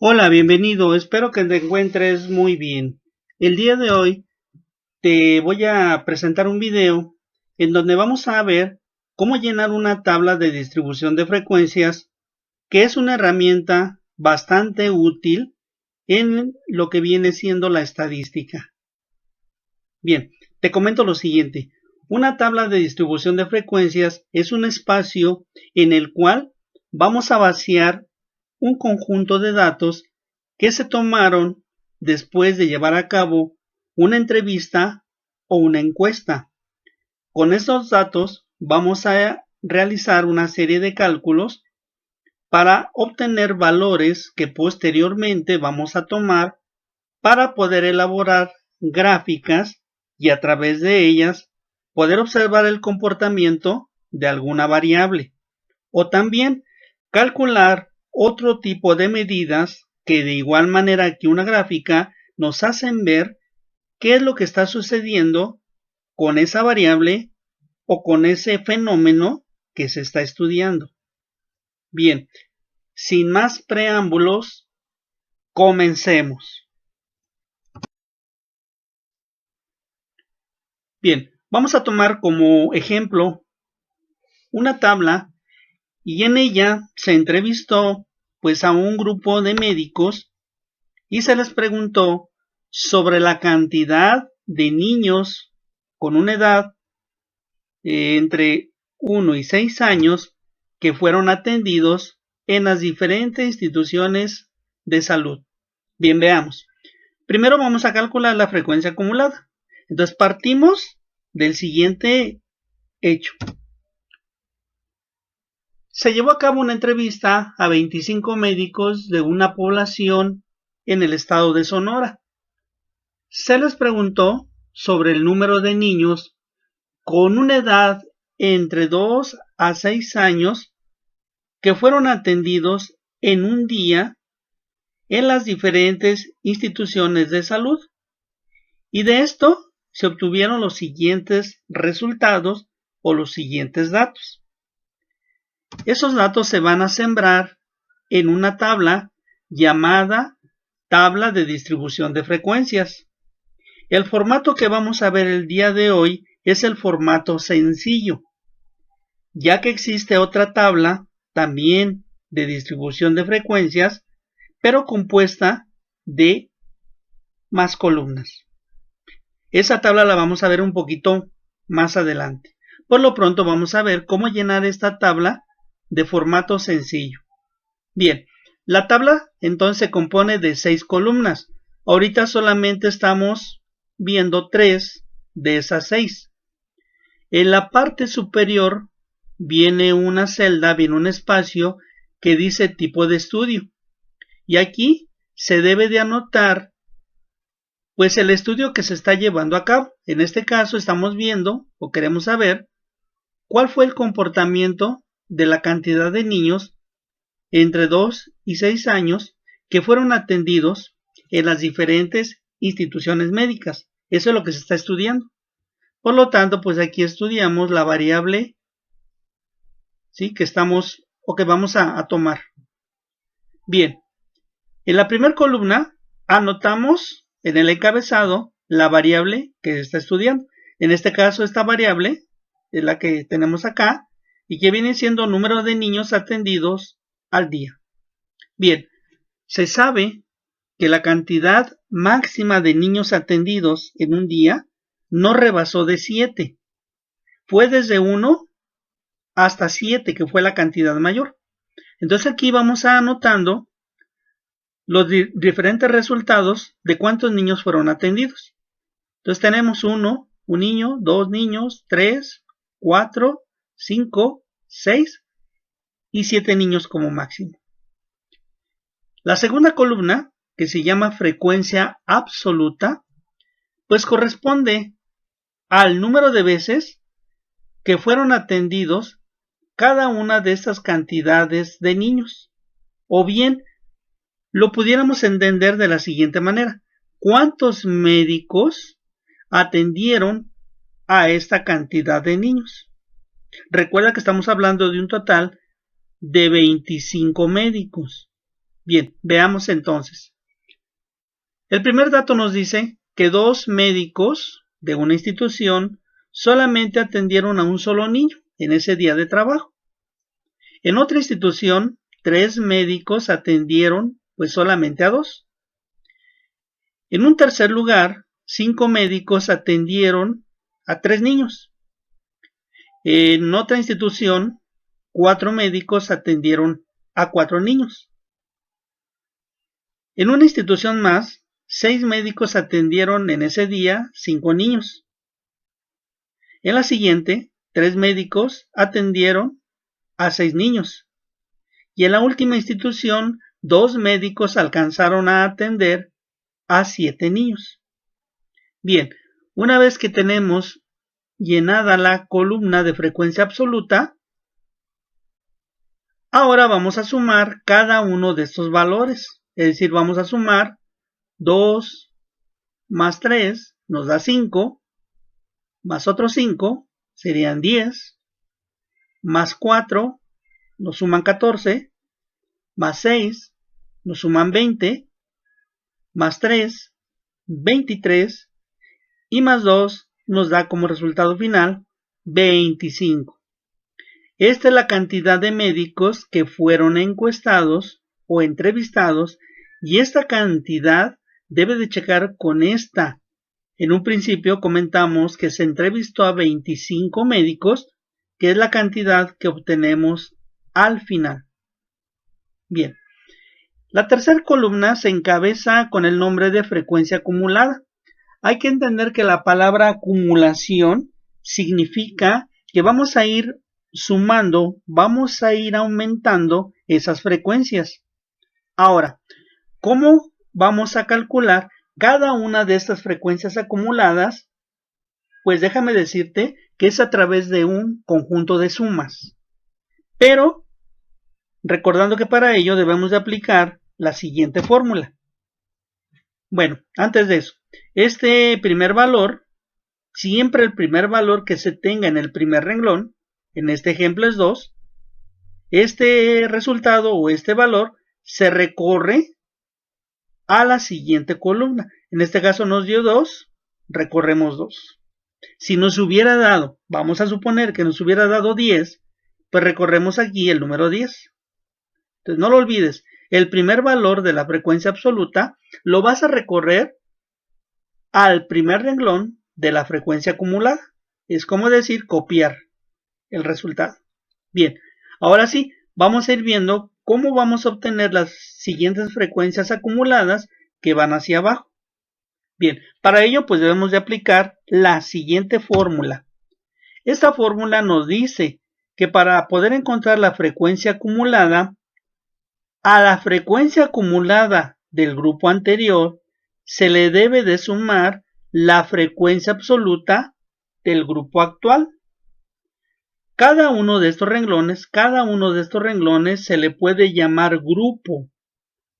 Hola, bienvenido. Espero que te encuentres muy bien. El día de hoy te voy a presentar un video en donde vamos a ver cómo llenar una tabla de distribución de frecuencias, que es una herramienta bastante útil en lo que viene siendo la estadística. Bien, te comento lo siguiente. Una tabla de distribución de frecuencias es un espacio en el cual vamos a vaciar un conjunto de datos que se tomaron después de llevar a cabo una entrevista o una encuesta. Con estos datos vamos a realizar una serie de cálculos para obtener valores que posteriormente vamos a tomar para poder elaborar gráficas y a través de ellas poder observar el comportamiento de alguna variable o también calcular otro tipo de medidas que de igual manera que una gráfica nos hacen ver qué es lo que está sucediendo con esa variable o con ese fenómeno que se está estudiando. Bien, sin más preámbulos, comencemos. Bien, vamos a tomar como ejemplo una tabla y en ella se entrevistó pues a un grupo de médicos y se les preguntó sobre la cantidad de niños con una edad entre 1 y 6 años que fueron atendidos en las diferentes instituciones de salud. Bien, veamos. Primero vamos a calcular la frecuencia acumulada. Entonces partimos del siguiente hecho. Se llevó a cabo una entrevista a 25 médicos de una población en el estado de Sonora. Se les preguntó sobre el número de niños con una edad entre 2 a 6 años que fueron atendidos en un día en las diferentes instituciones de salud. Y de esto se obtuvieron los siguientes resultados o los siguientes datos. Esos datos se van a sembrar en una tabla llamada tabla de distribución de frecuencias. El formato que vamos a ver el día de hoy es el formato sencillo, ya que existe otra tabla también de distribución de frecuencias, pero compuesta de más columnas. Esa tabla la vamos a ver un poquito más adelante. Por lo pronto vamos a ver cómo llenar esta tabla de formato sencillo. Bien, la tabla entonces se compone de 6 columnas. Ahorita solamente estamos viendo 3 de esas 6. En la parte superior viene una celda, viene un espacio que dice tipo de estudio. Y aquí se debe de anotar pues el estudio que se está llevando a cabo. En este caso estamos viendo o queremos saber cuál fue el comportamiento de la cantidad de niños entre 2 y 6 años que fueron atendidos en las diferentes instituciones médicas. Eso es lo que se está estudiando. Por lo tanto, pues aquí estudiamos la variable, ¿sí?, que estamos o que vamos a tomar. Bien, en la primera columna anotamos en el encabezado la variable que se está estudiando. En este caso, esta variable es la que tenemos acá y que viene siendo número de niños atendidos al día. Bien, se sabe que la cantidad máxima de niños atendidos en un día no rebasó de 7. Fue desde 1 hasta 7, que fue la cantidad mayor. Entonces aquí vamos a anotando los diferentes resultados de cuántos niños fueron atendidos. Entonces tenemos 1, un niño, 2 niños, 3, 4, 5, 6 y 7 niños como máximo. La segunda columna, que se llama frecuencia absoluta, pues corresponde al número de veces que fueron atendidos cada una de estas cantidades de niños. O bien, lo pudiéramos entender de la siguiente manera: ¿cuántos médicos atendieron a esta cantidad de niños? Recuerda que estamos hablando de un total de 25 médicos. Bien, veamos entonces. El primer dato nos dice que 2 médicos de una institución solamente atendieron a un solo niño en ese día de trabajo. En otra institución, 3 médicos atendieron pues solamente a 2. En un tercer lugar, 5 médicos atendieron a 3 niños. En otra institución, 4 médicos atendieron a 4 niños. En una institución más, 6 médicos atendieron en ese día 5 niños. En la siguiente, 3 médicos atendieron a 6 niños. Y en la última institución, 2 médicos alcanzaron a atender a 7 niños. Bien, una vez que tenemos llenada la columna de frecuencia absoluta, ahora vamos a sumar cada uno de estos valores. Es decir, vamos a sumar 2 más 3 nos da 5, más otros 5 serían 10, más 4 nos suman 14, más 6 nos suman 20, más 3, 23, y más 2 nos da como resultado final 25. Esta es la cantidad de médicos que fueron encuestados o entrevistados, y esta cantidad debe de checar con esta. En un principio comentamos que se entrevistó a 25 médicos, que es la cantidad que obtenemos al final. Bien, la tercera columna se encabeza con el nombre de frecuencia acumulada. Hay que entender que la palabra acumulación significa que vamos a ir sumando, vamos a ir aumentando esas frecuencias. Ahora, ¿cómo vamos a calcular cada una de estas frecuencias acumuladas? Pues déjame decirte que es a través de un conjunto de sumas. Pero, recordando que para ello debemos de aplicar la siguiente fórmula. Bueno, antes de eso, este primer valor, siempre el primer valor que se tenga en el primer renglón, en este ejemplo es 2, este resultado o este valor se recorre a la siguiente columna. En este caso nos dio 2, recorremos 2. Si nos hubiera dado, vamos a suponer que nos hubiera dado 10, pues recorremos aquí el número 10. Entonces no lo olvides, el primer valor de la frecuencia absoluta lo vas a recorrer al primer renglón de la frecuencia acumulada. Es como decir copiar el resultado. Bien, ahora sí, vamos a ir viendo cómo vamos a obtener las siguientes frecuencias acumuladas que van hacia abajo. Bien, para ello pues debemos de aplicar la siguiente fórmula. Esta fórmula nos dice que para poder encontrar la frecuencia acumulada, a la frecuencia acumulada del grupo anterior se le debe de sumar la frecuencia absoluta del grupo actual. Cada uno de estos renglones se le puede llamar grupo.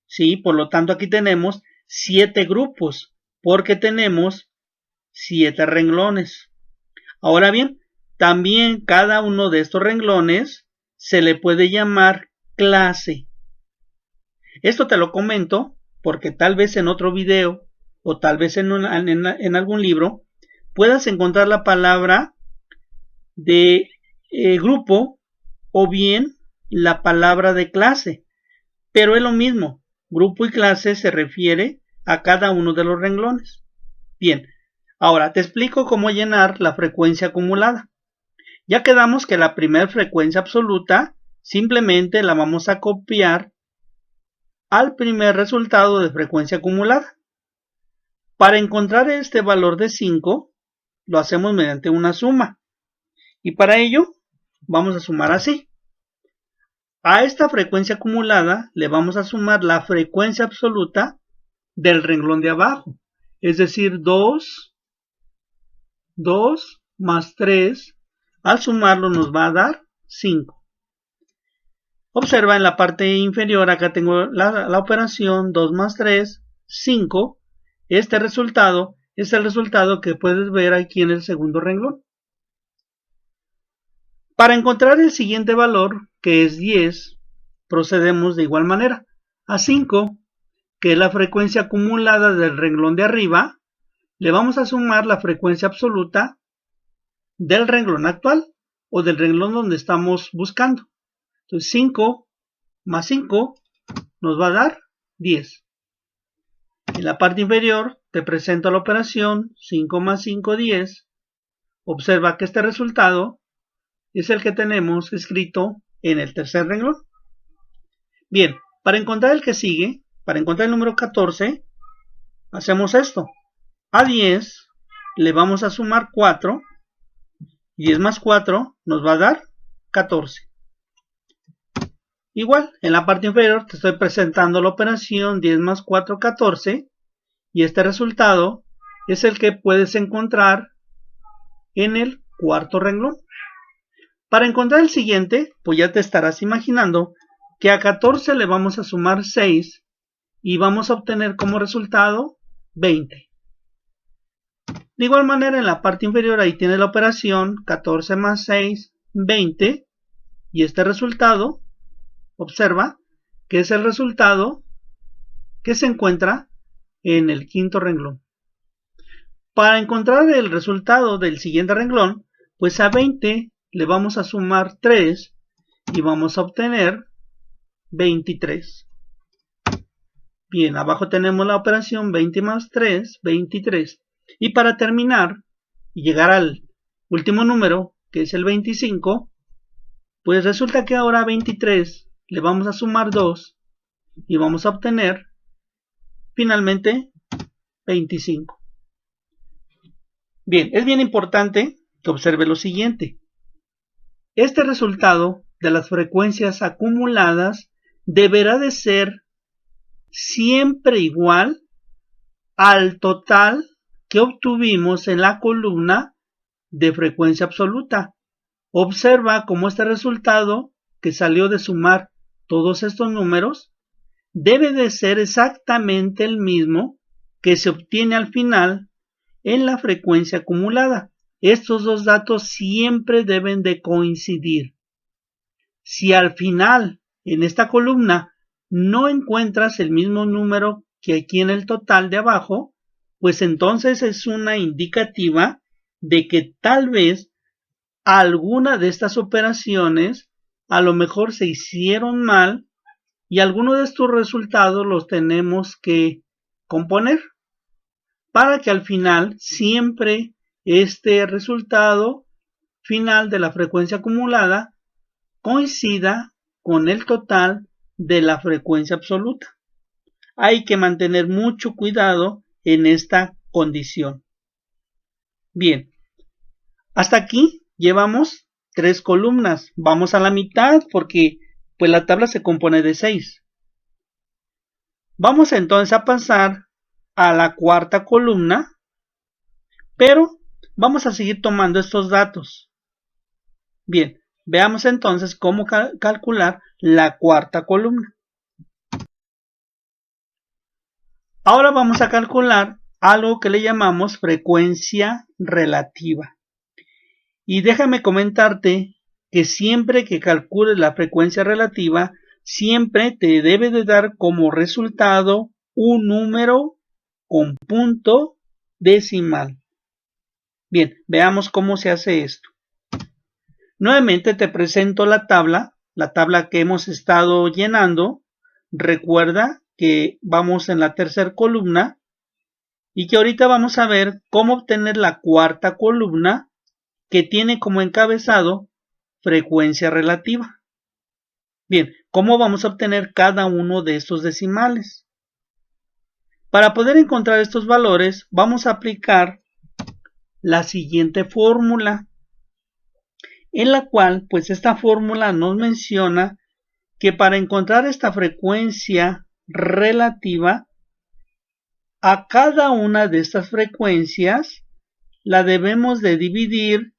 ¿Sí? Por lo tanto, aquí tenemos 7 grupos, porque tenemos 7 renglones. Ahora bien, también cada uno de estos renglones se le puede llamar clase. Esto te lo comento porque tal vez en otro video o tal vez en algún libro puedas encontrar la palabra de grupo o bien la palabra de clase, pero es lo mismo. Grupo y clase se refiere a cada uno de los renglones. Bien, ahora te explico cómo llenar la frecuencia acumulada. Ya quedamos que la primera frecuencia absoluta simplemente la vamos a copiar al primer resultado de frecuencia acumulada. Para encontrar este valor de 5 lo hacemos mediante una suma, y para ello vamos a sumar así. A esta frecuencia acumulada le vamos a sumar la frecuencia absoluta del renglón de abajo, es decir, 2 más 3, al sumarlo nos va a dar 5. Observa en la parte inferior, acá tengo la operación 2 más 3, 5. Este resultado es el resultado que puedes ver aquí en el segundo renglón. Para encontrar el siguiente valor, que es 10, procedemos de igual manera. A 5, que es la frecuencia acumulada del renglón de arriba, le vamos a sumar la frecuencia absoluta del renglón actual o del renglón donde estamos buscando. Entonces 5 más 5 nos va a dar 10. En la parte inferior te presento la operación 5 más 5, 10. Observa que este resultado es el que tenemos escrito en el tercer renglón. Bien, para encontrar el que sigue, para encontrar el número 14, hacemos esto. A 10 le vamos a sumar 4. 10 más 4 nos va a dar 14. Igual, en la parte inferior te estoy presentando la operación 10 más 4, 14. Y este resultado es el que puedes encontrar en el cuarto renglón. Para encontrar el siguiente, pues ya te estarás imaginando que a 14 le vamos a sumar 6 y vamos a obtener como resultado 20. De igual manera, en la parte inferior ahí tienes la operación 14 más 6, 20. Y este resultado, observa que es el resultado que se encuentra en el quinto renglón. Para encontrar el resultado del siguiente renglón, pues a 20 le vamos a sumar 3 y vamos a obtener 23. Bien, abajo tenemos la operación 20 más 3, 23. Y para terminar y llegar al último número, que es el 25, pues resulta que ahora a 23 le vamos a sumar 2 y vamos a obtener finalmente 25. Bien, es bien importante que observe lo siguiente. Este resultado de las frecuencias acumuladas deberá de ser siempre igual al total que obtuvimos en la columna de frecuencia absoluta. Observa cómo este resultado que salió de sumar todos estos números debe de ser exactamente el mismo que se obtiene al final en la frecuencia acumulada. Estos dos datos siempre deben de coincidir. Si al final en esta columna no encuentras el mismo número que aquí en el total de abajo, pues entonces es una indicativa de que tal vez alguna de estas operaciones a lo mejor se hicieron mal y alguno de estos resultados los tenemos que componer para que al final siempre este resultado final de la frecuencia acumulada coincida con el total de la frecuencia absoluta. Hay que mantener mucho cuidado en esta condición. Bien, hasta aquí llevamos 3 columnas. Vamos a la mitad porque pues la tabla se compone de 6. Vamos entonces a pasar a la cuarta columna, pero vamos a seguir tomando estos datos. Bien, veamos entonces cómo calcular la cuarta columna. Ahora vamos a calcular algo que le llamamos frecuencia relativa. Y déjame comentarte que siempre que calcules la frecuencia relativa, siempre te debe de dar como resultado un número con punto decimal. Bien, veamos cómo se hace esto. Nuevamente te presento la tabla que hemos estado llenando. Recuerda que vamos en la tercera columna y que ahorita vamos a ver cómo obtener la cuarta columna que tiene como encabezado frecuencia relativa. Bien, ¿cómo vamos a obtener cada uno de estos decimales? Para poder encontrar estos valores vamos a aplicar la siguiente fórmula, en la cual pues esta fórmula nos menciona que para encontrar esta frecuencia relativa, a cada una de estas frecuencias la debemos de dividir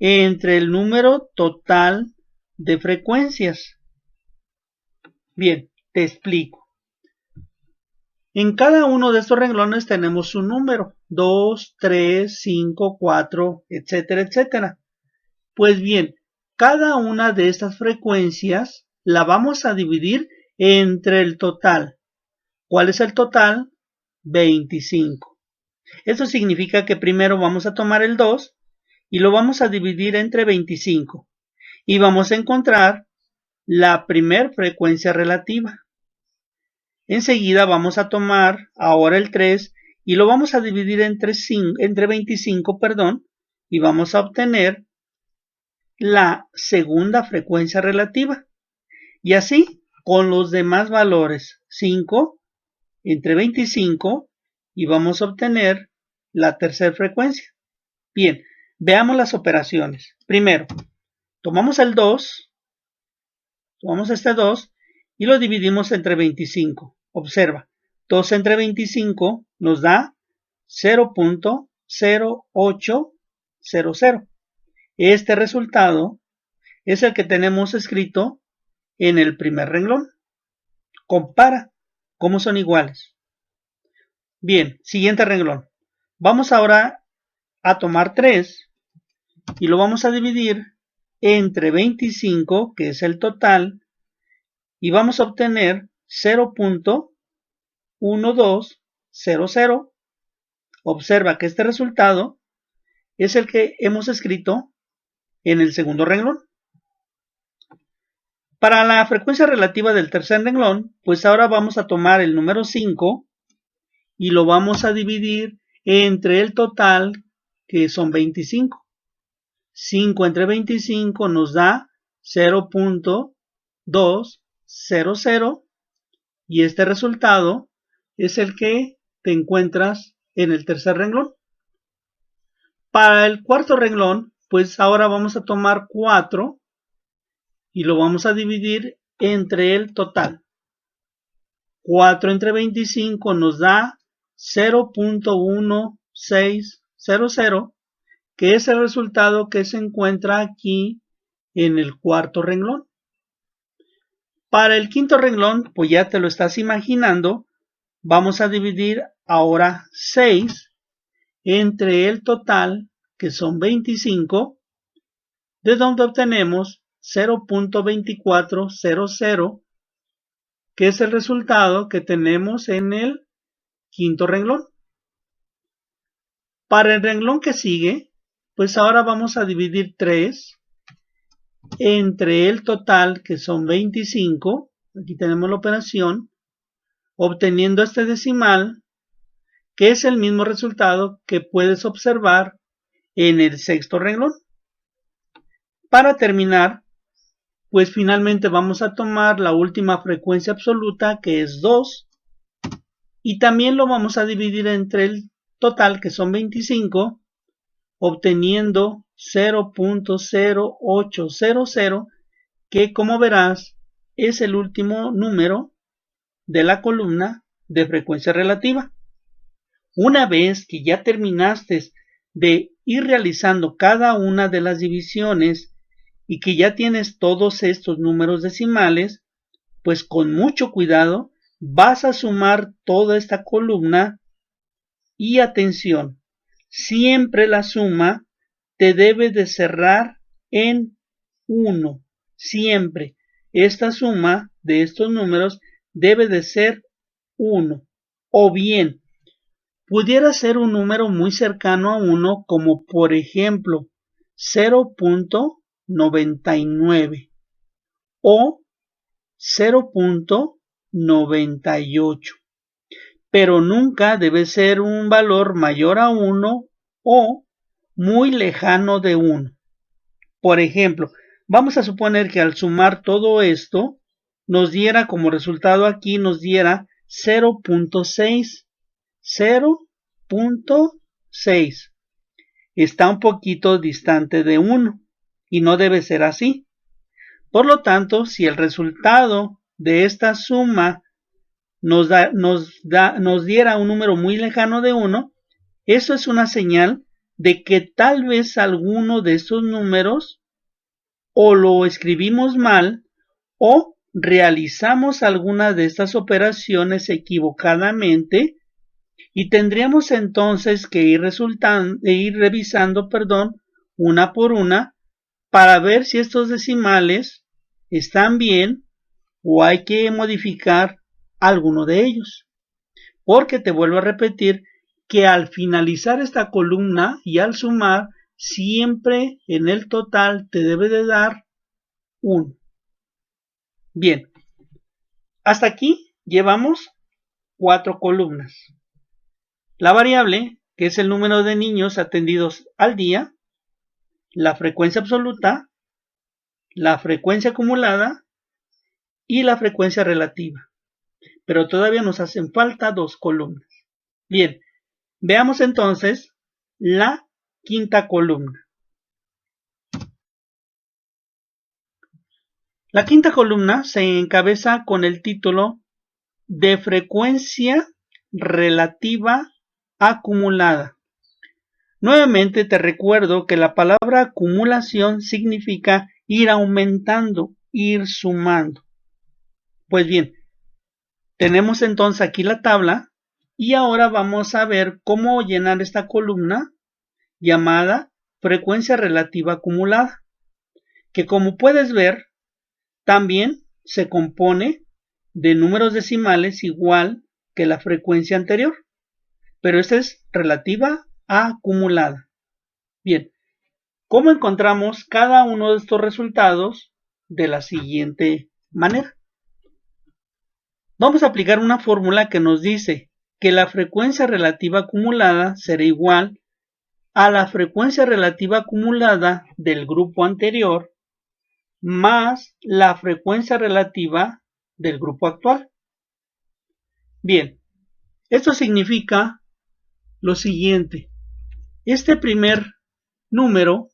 entre el número total de frecuencias. Bien, te explico. En cada uno de estos renglones tenemos un número, 2, 3, 5, 4, etcétera, etcétera. Pues bien, cada una de estas frecuencias la vamos a dividir entre el total. ¿Cuál es el total? 25. Eso significa que primero vamos a tomar el 2 y lo vamos a dividir entre 25. Y vamos a encontrar la primer frecuencia relativa. Enseguida vamos a tomar ahora el 3 y lo vamos a dividir entre 25, y vamos a obtener la segunda frecuencia relativa. Y así con los demás valores. 5 entre 25 y vamos a obtener la tercera frecuencia. Bien, veamos las operaciones. Primero, tomamos el 2, tomamos este 2 y lo dividimos entre 25. Observa, 2 entre 25 nos da 0.0800. Este resultado es el que tenemos escrito en el primer renglón. Compara cómo son iguales. Bien, siguiente renglón. Vamos ahora a tomar 3 y lo vamos a dividir entre 25, que es el total, y vamos a obtener 0.1200. Observa que este resultado es el que hemos escrito en el segundo renglón. Para la frecuencia relativa del tercer renglón, pues ahora vamos a tomar el número 5 y lo vamos a dividir entre el total, que son 25. 5 entre 25 nos da 0.200 y este resultado es el que te encuentras en el tercer renglón. Para el cuarto renglón, pues ahora vamos a tomar 4 y lo vamos a dividir entre el total. 4 entre 25 nos da 0.1600, que es el resultado que se encuentra aquí en el cuarto renglón. Para el quinto renglón, pues ya te lo estás imaginando, vamos a dividir ahora 6 entre el total, que son 25, de donde obtenemos 0.2400, que es el resultado que tenemos en el quinto renglón. Para el renglón que sigue, pues ahora vamos a dividir 3 entre el total, que son 25, aquí tenemos la operación, obteniendo este decimal, que es el mismo resultado que puedes observar en el sexto renglón. Para terminar, pues finalmente vamos a tomar la última frecuencia absoluta, que es 2, y también lo vamos a dividir entre el total, que son 25, obteniendo 0.0800, que como verás es el último número de la columna de frecuencia relativa. Una vez que ya terminaste de ir realizando cada una de las divisiones y que ya tienes todos estos números decimales, pues con mucho cuidado vas a sumar toda esta columna y atención, siempre la suma te debe de cerrar en 1. Siempre esta suma de estos números debe de ser 1. O bien, pudiera ser un número muy cercano a 1, como por ejemplo 0.99 o 0.98. Pero nunca debe ser un valor mayor a 1 o muy lejano de 1. Por ejemplo, vamos a suponer que al sumar todo esto, nos diera como resultado aquí, nos diera 0.6. 0.6. Está un poquito distante de 1 y no debe ser así. Por lo tanto, si el resultado de esta suma nos diera un número muy lejano de 1, eso es una señal de que tal vez alguno de estos números o lo escribimos mal o realizamos alguna de estas operaciones equivocadamente, y tendríamos entonces que ir revisando, una por una, para ver si estos decimales están bien o hay que modificar alguno de ellos. Porque te vuelvo a repetir que al finalizar esta columna y al sumar, siempre en el total te debe de dar 1. Bien, hasta aquí llevamos 4 columnas. La variable, que es el número de niños atendidos al día, la frecuencia absoluta, la frecuencia acumulada y la frecuencia relativa. Pero todavía nos hacen falta 2 columnas. Bien, veamos entonces la quinta columna. La quinta columna se encabeza con el título de frecuencia relativa acumulada. Nuevamente te recuerdo que la palabra acumulación significa ir aumentando, ir sumando. Pues bien, tenemos entonces aquí la tabla y ahora vamos a ver cómo llenar esta columna llamada frecuencia relativa acumulada, que como puedes ver también se compone de números decimales igual que la frecuencia anterior, pero esta es relativa a acumulada. Bien, ¿cómo encontramos cada uno de estos resultados? De la siguiente manera. Vamos a aplicar una fórmula que nos dice que la frecuencia relativa acumulada será igual a la frecuencia relativa acumulada del grupo anterior más la frecuencia relativa del grupo actual. Bien, esto significa lo siguiente. Este primer número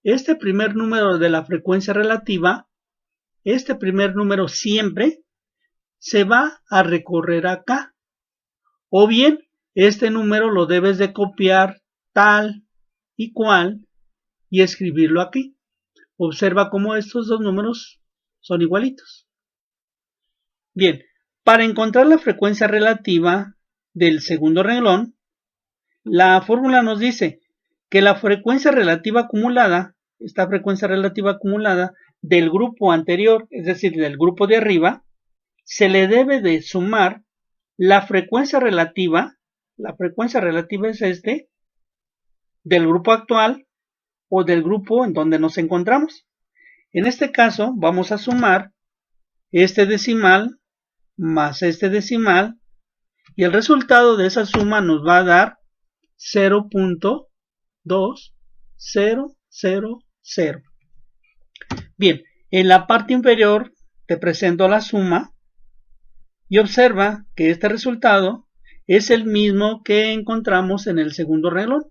de la frecuencia relativa, este primer número siempre se va a recorrer acá. O bien, este número lo debes de copiar tal y cual y escribirlo aquí. Observa cómo estos dos números son igualitos. Bien, para encontrar la frecuencia relativa del segundo renglón, la fórmula nos dice que la frecuencia relativa acumulada, esta frecuencia relativa acumulada del grupo anterior, es decir, del grupo de arriba, se le debe de sumar la frecuencia relativa es este, del grupo actual o del grupo en donde nos encontramos. En este caso vamos a sumar este decimal más este decimal y el resultado de esa suma nos va a dar 0.2000. Bien, en la parte inferior te presento la suma y observa que este resultado es el mismo que encontramos en el segundo renglón.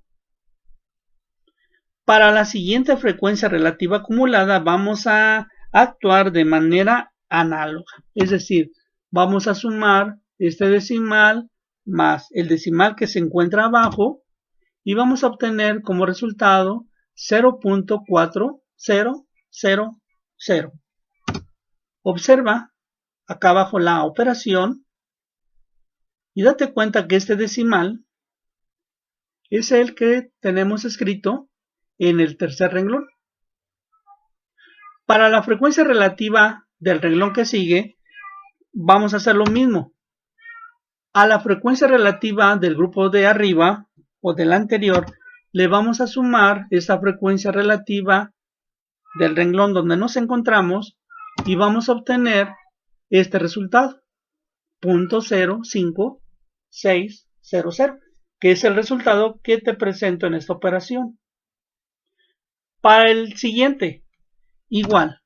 Para la siguiente frecuencia relativa acumulada vamos a actuar de manera análoga, es decir, vamos a sumar este decimal más el decimal que se encuentra abajo y vamos a obtener como resultado 0.4000. Observa acá abajo la operación y date cuenta que este decimal es el que tenemos escrito en el tercer renglón. Para la frecuencia relativa del renglón que sigue, vamos a hacer lo mismo. A la frecuencia relativa del grupo de arriba o del anterior, le vamos a sumar esta frecuencia relativa del renglón donde nos encontramos y vamos a obtener este resultado, 0.05600, que es el resultado que te presento en esta operación. Para el siguiente, igual,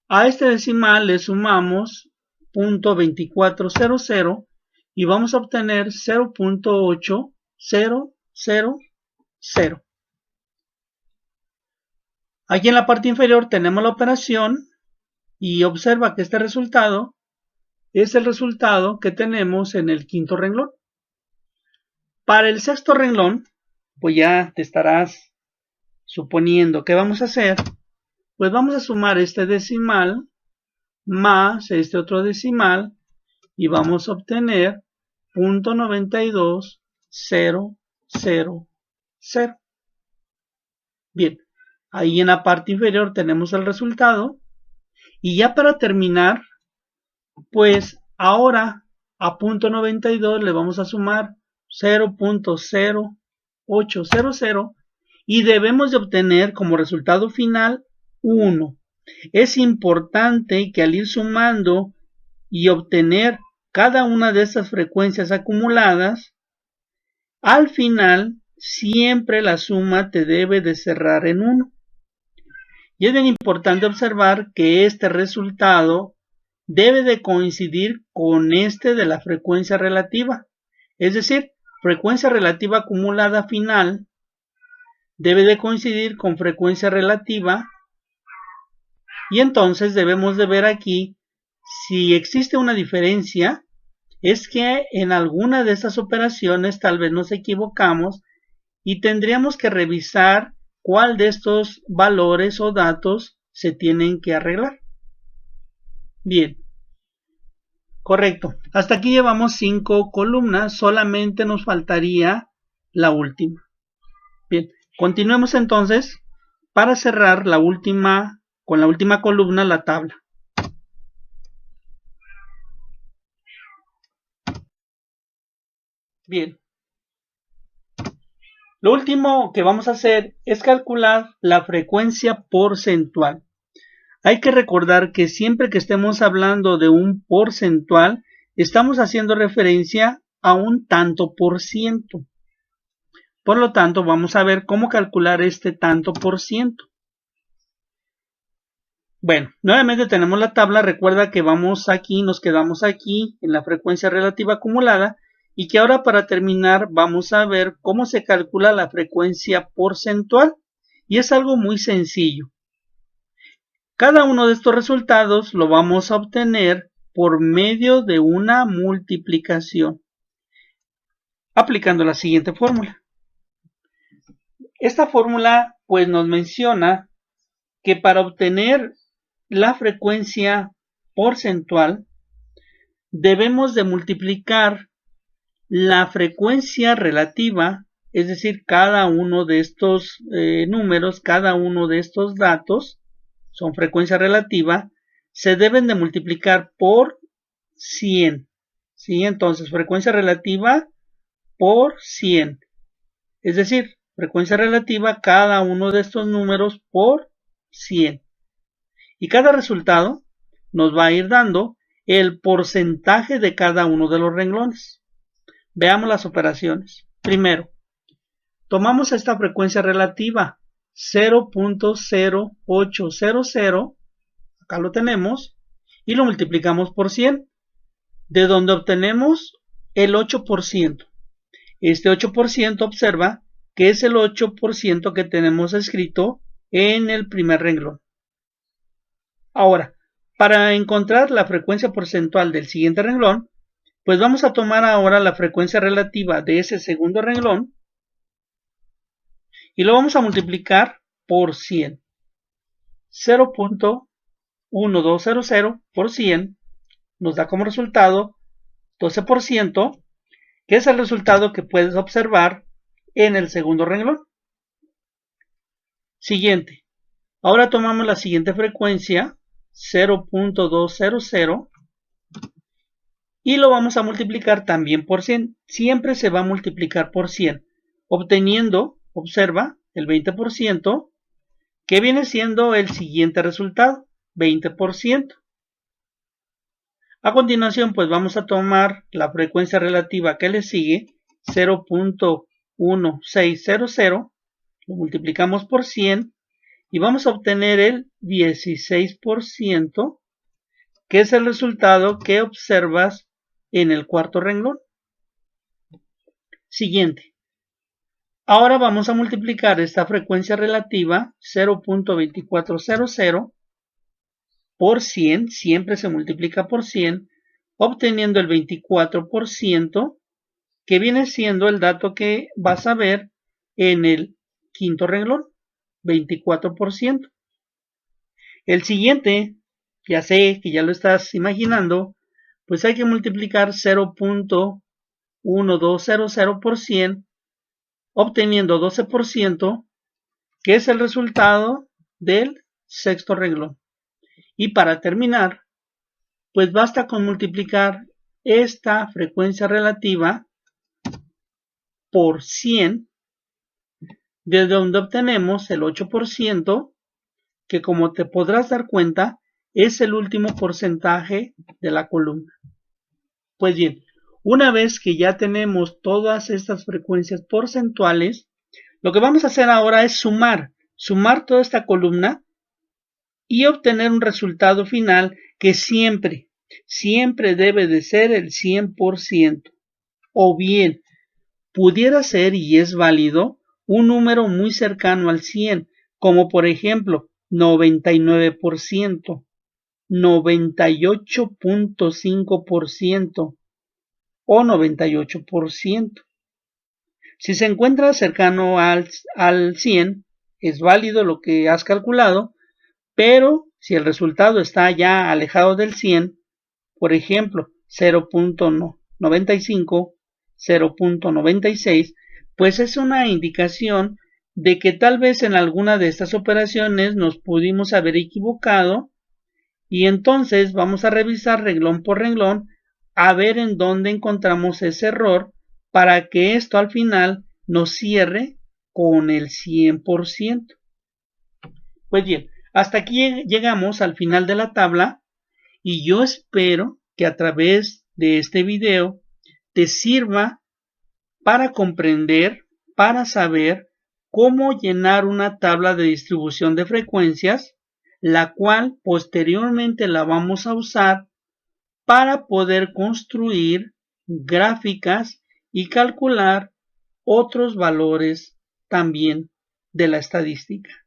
a este decimal le sumamos 0.2400 y vamos a obtener 0.8000. Aquí en la parte inferior tenemos la operación y observa que este resultado es el resultado que tenemos en el quinto renglón. Para el sexto renglón, pues ya te estarás suponiendo que vamos a hacer, pues vamos a sumar este decimal más este otro decimal y vamos a obtener 0.92000. Bien, ahí en la parte inferior tenemos el resultado y ya para terminar pues ahora a punto 92 le vamos a sumar 0.0800 y debemos de obtener como resultado final 1. Es importante que al ir sumando y obtener cada una de estas frecuencias acumuladas, al final siempre la suma te debe de cerrar en 1. Y es bien importante observar que este resultado debe de coincidir con este de la frecuencia relativa. Es decir, frecuencia relativa acumulada final debe de coincidir con frecuencia relativa, y entonces debemos de ver aquí si existe una diferencia. Es que en alguna de estas operaciones tal vez nos equivocamos y tendríamos que revisar cuál de estos valores o datos se tienen que arreglar. Bien, correcto. Hasta aquí llevamos 5 columnas, solamente nos faltaría la última. Bien, continuemos entonces para cerrar con la última columna, la tabla. Bien. Lo último que vamos a hacer es calcular la frecuencia porcentual. Hay que recordar que siempre que estemos hablando de un porcentual, estamos haciendo referencia a un tanto por ciento. Por lo tanto, vamos a ver cómo calcular este tanto por ciento. Bueno, nuevamente tenemos la tabla. Recuerda que vamos aquí, nos quedamos aquí en la frecuencia relativa acumulada, y que ahora para terminar vamos a ver cómo se calcula la frecuencia porcentual, y es algo muy sencillo. Cada uno de estos resultados lo vamos a obtener por medio de una multiplicación, aplicando la siguiente fórmula. Esta fórmula pues nos menciona que para obtener la frecuencia porcentual debemos de multiplicar la frecuencia relativa, es decir, cada uno de estos números, cada uno de estos datos son frecuencia relativa, se deben de multiplicar por 100. ¿Sí? Entonces, frecuencia relativa por 100. Es decir, frecuencia relativa cada uno de estos números por 100. Y cada resultado nos va a ir dando el porcentaje de cada uno de los renglones. Veamos las operaciones. Primero, tomamos esta frecuencia relativa 0.0800, acá lo tenemos, y lo multiplicamos por 100, de donde obtenemos el 8%. Este 8% observa que es el 8% que tenemos escrito en el primer renglón. Ahora, para encontrar la frecuencia porcentual del siguiente renglón, pues vamos a tomar ahora la frecuencia relativa de ese segundo renglón y lo vamos a multiplicar por 100. 0.1200 por 100 nos da como resultado 12%, que es el resultado que puedes observar en el segundo renglón. Siguiente. Ahora tomamos la siguiente frecuencia, 0.200, y lo vamos a multiplicar también por 100. Siempre se va a multiplicar por 100, obteniendo, observa, el 20%, que viene siendo el siguiente resultado, 20%. A continuación, pues vamos a tomar la frecuencia relativa que le sigue, 0.1600, lo multiplicamos por 100 y vamos a obtener el 16%, que es el resultado que observas en el cuarto renglón. Siguiente. Ahora vamos a multiplicar esta frecuencia relativa 0.2400 por 100, siempre se multiplica por 100, obteniendo el 24%, que viene siendo el dato que vas a ver en el quinto renglón, 24%. El siguiente, ya sé que ya lo estás imaginando, pues hay que multiplicar 0.1200 por 100, obteniendo 12%, que es el resultado del sexto renglón. Y para terminar, pues basta con multiplicar esta frecuencia relativa por 100, desde donde obtenemos el 8%, que como te podrás dar cuenta, es el último porcentaje de la columna. Pues bien, una vez que ya tenemos todas estas frecuencias porcentuales, lo que vamos a hacer ahora es sumar toda esta columna y obtener un resultado final que siempre debe de ser el 100%. O bien, pudiera ser, y es válido, un número muy cercano al 100, como por ejemplo 99%, 98.5% o 98%. Si se encuentra cercano al 100, es válido lo que has calculado, pero si el resultado está ya alejado del 100, por ejemplo 0.95, 0.96, pues es una indicación de que tal vez en alguna de estas operaciones nos pudimos haber equivocado, y entonces vamos a revisar renglón por renglón a ver en dónde encontramos ese error para que esto al final nos cierre con el 100%. Pues bien, hasta aquí llegamos al final de la tabla, y yo espero que a través de este video te sirva para comprender, para saber cómo llenar una tabla de distribución de frecuencias, la cual posteriormente la vamos a usar para poder construir gráficas y calcular otros valores también de la estadística.